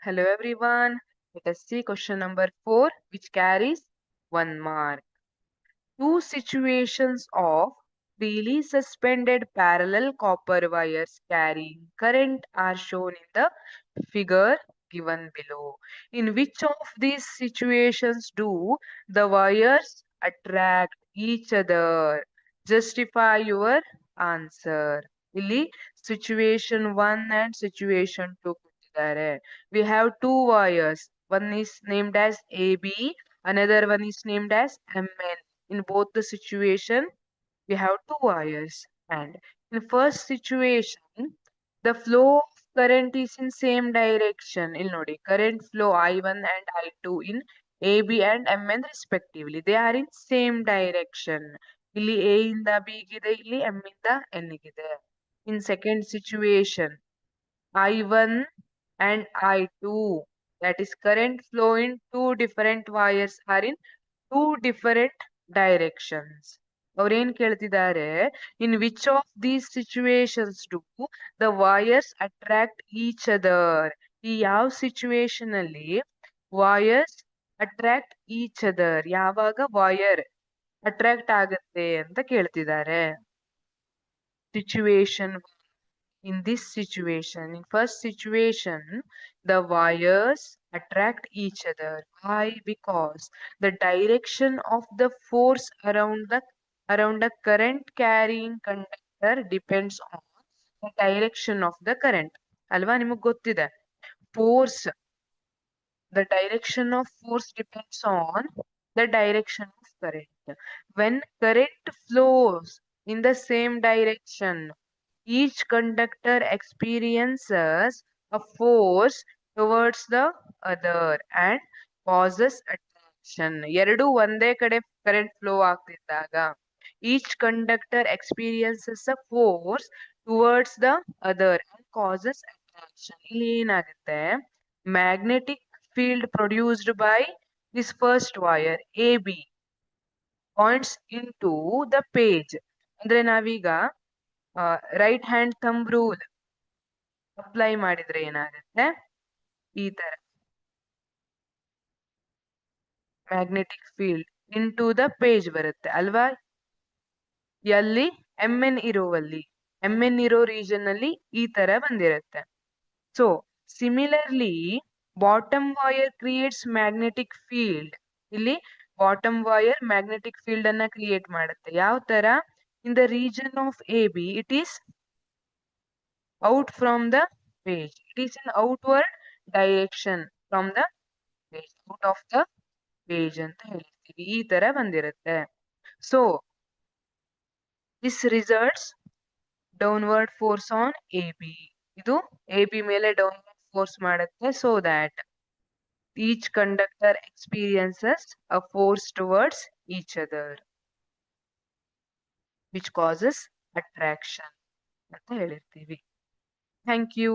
Hello everyone. Let us see question number 4, which carries 1 mark. Two situations of freely suspended parallel copper wires carrying current are shown in the figure given below. In which of these situations do the wires attract each other? Justify your answer. ಇಲ್ಲಿ situation 1 and situation 2 ಕೊಟ್ಟಿದ್ದಾರೆ. We have two wires. One is named as AB, another one is named as MN. In both the situation, we have two wires. And in first situation, the flow of current is in same direction. ಇಲ್ಲಿ ನೋಡಿ, current flow I1 and I2 in AB and MN respectively. They are in same direction. ಇಲ್ಲಿ A ಇಂದ B ಗಿದೆ, ಇಲ್ಲಿ M ಇಂದ N ಗಿದೆ. In second situation, I1 and I2, that is current flow in two different wires, are in two different directions. ಅವ್ರೇನ್ ಕೇಳ್ತಿದ್ದಾರೆ, in which of these situations do the wires attract each other? ಈ ಯಾವ situation ಅಲ್ಲಿ wires attract each other, ಯಾವಾಗ wire attract ಆಗತ್ತೆ ಅಂತ ಕೇಳ್ತಿದ್ದಾರೆ. Situation, in this situation, in first situation, the wires attract each other. Why? Because the direction of the force around the current carrying conductor depends on the direction of the current. ಅಲ್ವಾ, ನಿಮಗೆ ಗೊತ್ತಿದೆ force, the direction of force depends on the direction of current. When current flows in the same direction, each conductor experiences a force towards the other and causes attraction. ಎರಡು ಒಂದೇ ಕಡೆ current flow ಆಗ್ತಿದ್ದಾಗ each conductor experiences a force towards the other and causes attraction. ಇಲ್ಲಿ ಏನಾಗುತ್ತೆ, magnetic field produced by this first wire AB points into the page. ಅಂದ್ರೆ ನಾವೀಗ right hand thumb rule apply ಮಾಡಿದ್ರೆ ಏನಾಗುತ್ತೆ, ಈ ತರ magnetic field into the page ಬರುತ್ತೆ ಅಲ್ವಾ. ಎಲ್ಲಿ MN ಇರೋವಲ್ಲಿ, MN ಇರೋ ರೀಜನ್ ಅಲ್ಲಿ ಈ ತರ ಬಂದಿರುತ್ತೆ. So similarly bottom wire creates magnetic field. ಇಲ್ಲಿ ಬಾಟಮ್ ವೈರ್ ಮ್ಯಾಗ್ನೆಟಿಕ್ ಫೀಲ್ಡ್ ಅನ್ನ ಕ್ರಿಯೇಟ್ ಮಾಡುತ್ತೆ. ಯಾವ ತರ? In the region of AB it is out from the page. It is in outward direction from the page, out of the page ಅಂತ ಹೇಳ್ತೀವಿ. ಈ ತರ ಬಂದಿರುತ್ತೆ. So this results downward force on AB. ಇದು AB ಮೇಲೆ downward force ಮಾಡುತ್ತೆ, so that each conductor experiences a force towards each other, which causes attraction ಅಂತ ಹೇಳಿರ್ತೀವಿ. Thank you.